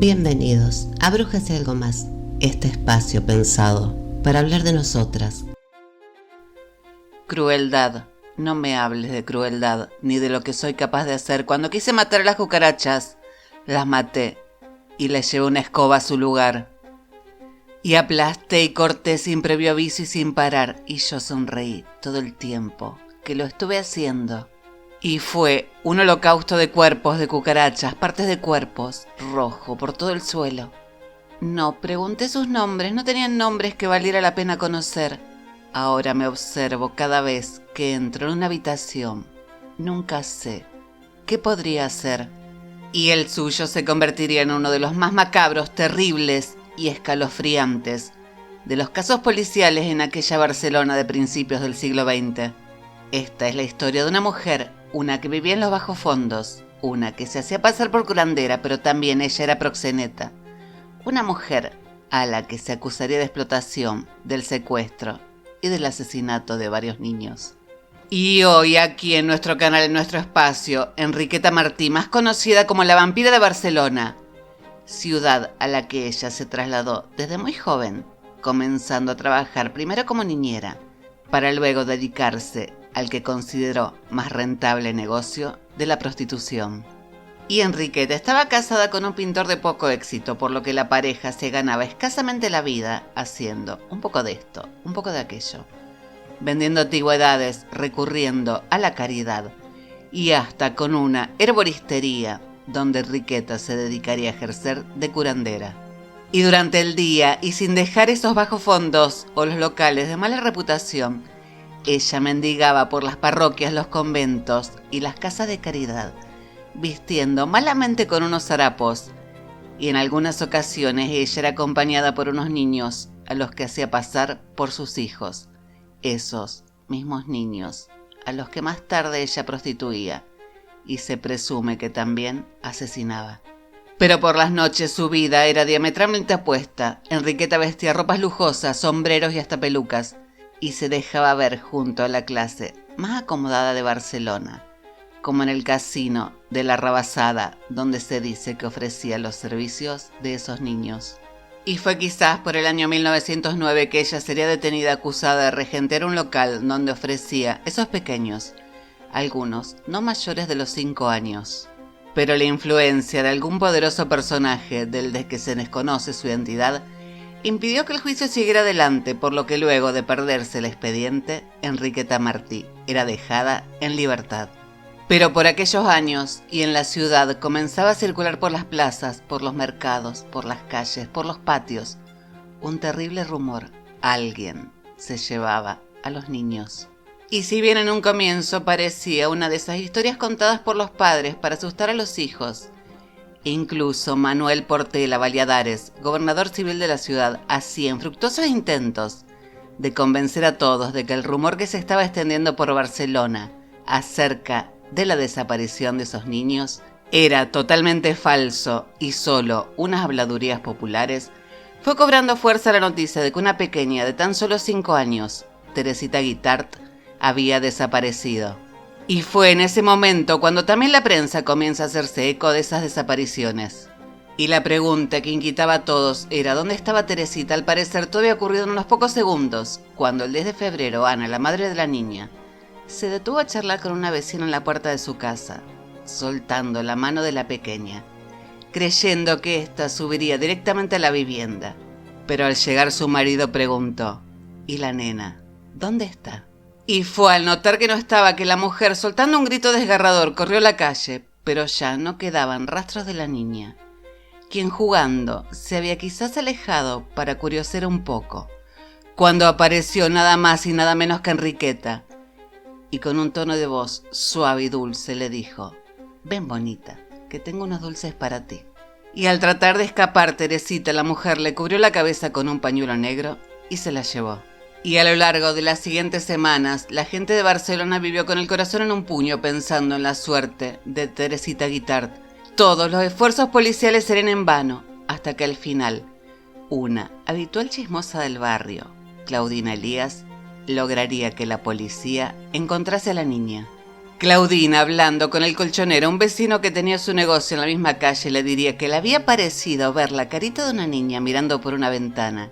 Bienvenidos a Brujas y algo más, este espacio pensado para hablar de nosotras. Crueldad. No me hables de crueldad, ni de lo que soy capaz de hacer. Cuando quise matar a las cucarachas, las maté y les llevé una escoba a su lugar. Y aplasté y corté sin previo aviso y sin parar. Y yo sonreí todo el tiempo que lo estuve haciendo. Y fue un holocausto de cuerpos de cucarachas, partes de cuerpos, rojo por todo el suelo. No, pregunté sus nombres, no tenían nombres que valiera la pena conocer. Ahora me observo cada vez que entro en una habitación. Nunca sé qué podría hacer. Y el suyo se convertiría en uno de los más macabros, terribles y escalofriantes de los casos policiales en aquella Barcelona de principios del siglo XX. Esta es la historia de una mujer, una que vivía en los bajos fondos, una que se hacía pasar por curandera, pero también ella era proxeneta. Una mujer a la que se acusaría de explotación, del secuestro y del asesinato de varios niños. Y hoy aquí en nuestro canal, en nuestro espacio, Enriqueta Martí, más conocida como la vampira de Barcelona, ciudad a la que ella se trasladó desde muy joven, comenzando a trabajar primero como niñera, para luego dedicarse al que consideró más rentable negocio de la prostitución. Y Enriqueta estaba casada con un pintor de poco éxito, por lo que la pareja se ganaba escasamente la vida haciendo un poco de esto, un poco de aquello, vendiendo antigüedades, recurriendo a la caridad y hasta con una herboristería donde Enriqueta se dedicaría a ejercer de curandera. Y durante el día, y sin dejar esos bajos fondos o los locales de mala reputación, ella mendigaba por las parroquias, los conventos y las casas de caridad, vistiendo malamente con unos harapos, y en algunas ocasiones ella era acompañada por unos niños a los que hacía pasar por sus hijos, esos mismos niños a los que más tarde ella prostituía y se presume que también asesinaba. Pero por las noches su vida era diametralmente opuesta. Enriqueta vestía ropas lujosas, sombreros y hasta pelucas, y se dejaba ver junto a la clase más acomodada de Barcelona, como en el casino de la Rabasada, donde se dice que ofrecía los servicios de esos niños. Y fue quizás por el año 1909 que ella sería detenida acusada de regentear un local donde ofrecía esos pequeños, algunos no mayores de los 5 años. Pero la influencia de algún poderoso personaje del que se desconoce su identidad impidió que el juicio siguiera adelante, por lo que luego de perderse el expediente, Enriqueta Martí era dejada en libertad. Pero por aquellos años y en la ciudad comenzaba a circular por las plazas, por los mercados, por las calles, por los patios, un terrible rumor. Alguien se llevaba a los niños. Y si bien en un comienzo parecía una de esas historias contadas por los padres para asustar a los hijos, incluso Manuel Portela Valladares, gobernador civil de la ciudad, hacía infructuosos intentos de convencer a todos de que el rumor que se estaba extendiendo por Barcelona acerca de la desaparición de esos niños era totalmente falso y solo unas habladurías populares, fue cobrando fuerza la noticia de que una pequeña de tan solo 5 años, Teresita Guitart, había desaparecido. Y fue en ese momento cuando también la prensa comienza a hacerse eco de esas desapariciones. Y la pregunta que inquietaba a todos era ¿dónde estaba Teresita? Al parecer todo había ocurrido en unos pocos segundos, cuando el 10 de febrero Ana, la madre de la niña, se detuvo a charlar con una vecina en la puerta de su casa, soltando la mano de la pequeña, creyendo que ésta subiría directamente a la vivienda. Pero al llegar su marido preguntó, ¿y la nena? ¿Dónde está? Y fue al notar que no estaba que la mujer, soltando un grito desgarrador, corrió a la calle, pero ya no quedaban rastros de la niña, quien jugando se había quizás alejado para curiosear un poco, cuando apareció nada más y nada menos que Enriqueta, y con un tono de voz suave y dulce le dijo, «Ven, bonita, que tengo unos dulces para ti». Y al tratar de escapar, Teresita, la mujer, le cubrió la cabeza con un pañuelo negro y se la llevó. Y a lo largo de las siguientes semanas, la gente de Barcelona vivió con el corazón en un puño pensando en la suerte de Teresita Guitart. Todos los esfuerzos policiales serían en vano, hasta que al final, una habitual chismosa del barrio, Claudina Elías, lograría que la policía encontrase a la niña, Claudina, hablando con el colchonero, un vecino que tenía su negocio en la misma calle, le diría que le había parecido ver la carita de una niña mirando por una ventana,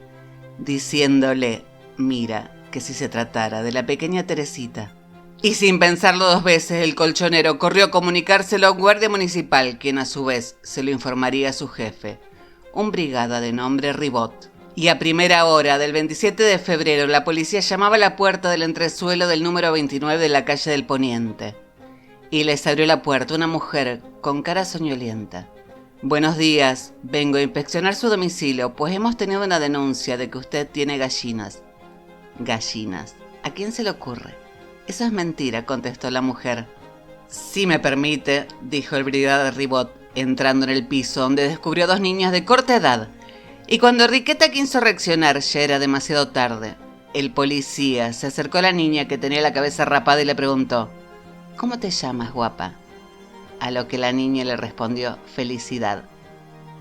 diciéndole, mira, que si se tratara de la pequeña Teresita. Y sin pensarlo dos veces, el colchonero corrió a comunicárselo a un guardia municipal, quien a su vez se lo informaría a su jefe, un brigada de nombre Ribot. Y a primera hora del 27 de febrero, la policía llamaba a la puerta del entresuelo del número 29 de la calle del Poniente. Y les abrió la puerta una mujer con cara soñolienta. Buenos días, vengo a inspeccionar su domicilio, pues hemos tenido una denuncia de que usted tiene gallinas. Gallinas, ¿a quién se le ocurre? Eso es mentira, contestó la mujer. Si me permite, dijo el brigada Ribot, entrando en el piso, donde descubrió dos niñas de corta edad. Y cuando Enriqueta quiso reaccionar, ya era demasiado tarde. El policía se acercó a la niña que tenía la cabeza rapada y le preguntó, ¿cómo te llamas, guapa? A lo que la niña le respondió, Felicidad.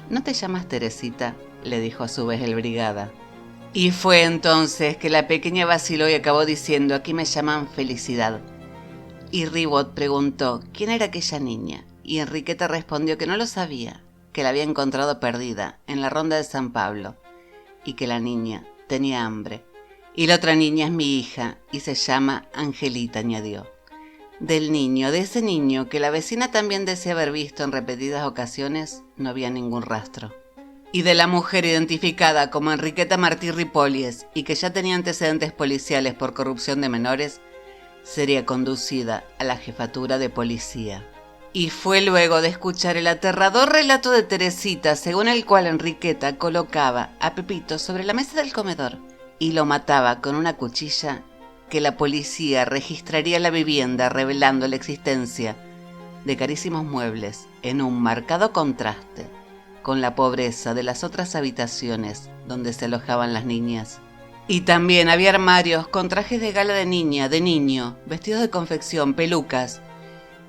¿No te llamas Teresita?, le dijo a su vez el brigada. Y fue entonces que la pequeña vaciló y acabó diciendo, aquí me llaman Felicidad. Y Ribot preguntó, ¿quién era aquella niña? Y Enriqueta respondió que no lo sabía, que la había encontrado perdida en la ronda de San Pablo, y que la niña tenía hambre. Y la otra niña es mi hija, y se llama Angelita, añadió. Del niño, de ese niño, que la vecina también desea haber visto en repetidas ocasiones, no había ningún rastro. Y de la mujer identificada como Enriqueta Martí Ripolies, y que ya tenía antecedentes policiales por corrupción de menores, sería conducida a la jefatura de policía. Y fue luego de escuchar el aterrador relato de Teresita, según el cual Enriqueta colocaba a Pepito sobre la mesa del comedor y lo mataba con una cuchilla, que la policía registraría la vivienda revelando la existencia de carísimos muebles en un marcado contraste con la pobreza de las otras habitaciones donde se alojaban las niñas. Y también había armarios con trajes de gala de niña, de niño, vestidos de confección, pelucas,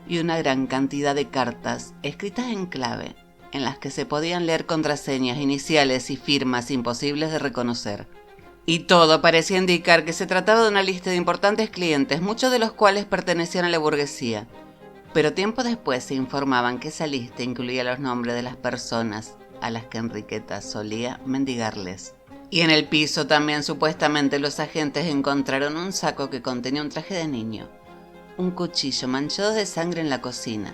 y una gran cantidad de cartas escritas en clave, en las que se podían leer contraseñas, iniciales y firmas imposibles de reconocer. Y todo parecía indicar que se trataba de una lista de importantes clientes, muchos de los cuales pertenecían a la burguesía. Pero tiempo después se informaban que esa lista incluía los nombres de las personas a las que Enriqueta solía mendigarles. Y en el piso también supuestamente los agentes encontraron un saco que contenía un traje de niño, un cuchillo manchado de sangre en la cocina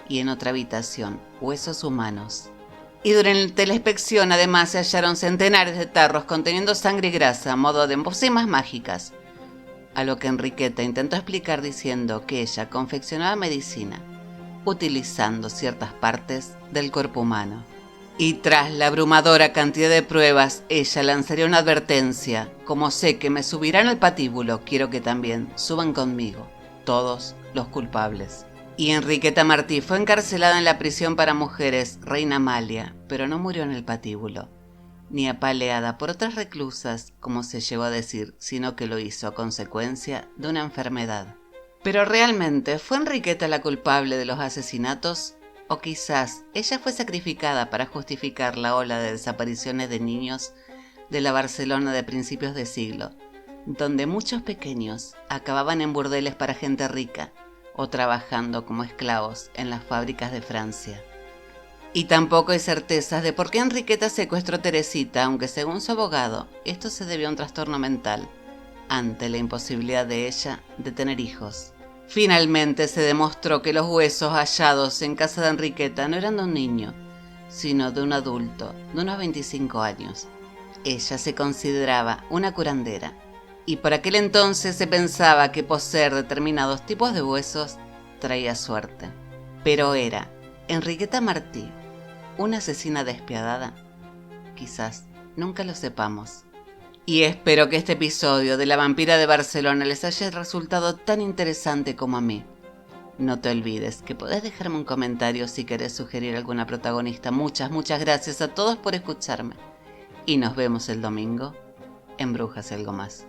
y en otra habitación huesos humanos. Y durante la inspección además se hallaron centenares de tarros conteniendo sangre y grasa a modo de pócimas mágicas, a lo que Enriqueta intentó explicar diciendo que ella confeccionaba medicina utilizando ciertas partes del cuerpo humano. Y tras la abrumadora cantidad de pruebas, ella lanzaría una advertencia: como sé que me subirán al patíbulo, quiero que también suban conmigo todos los culpables. Y Enriqueta Martí fue encarcelada en la prisión para mujeres Reina Amalia, pero no murió en el patíbulo, ni apaleada por otras reclusas, como se llegó a decir, sino que lo hizo a consecuencia de una enfermedad. Pero realmente, ¿fue Enriqueta la culpable de los asesinatos? O quizás ella fue sacrificada para justificar la ola de desapariciones de niños de la Barcelona de principios de siglo, donde muchos pequeños acababan en burdeles para gente rica o trabajando como esclavos en las fábricas de Francia. Y tampoco hay certezas de por qué Enriqueta secuestró a Teresita, aunque según su abogado, esto se debió a un trastorno mental, ante la imposibilidad de ella de tener hijos. Finalmente se demostró que los huesos hallados en casa de Enriqueta no eran de un niño, sino de un adulto de unos 25 años. Ella se consideraba una curandera, y por aquel entonces se pensaba que poseer determinados tipos de huesos traía suerte. Pero ¿era Enriqueta Martí una asesina despiadada? Quizás nunca lo sepamos. Y espero que este episodio de La Vampira de Barcelona les haya resultado tan interesante como a mí. No te olvides que podés dejarme un comentario si querés sugerir alguna protagonista. Muchas gracias a todos por escucharme. Y nos vemos el domingo en Brujas y Algo Más.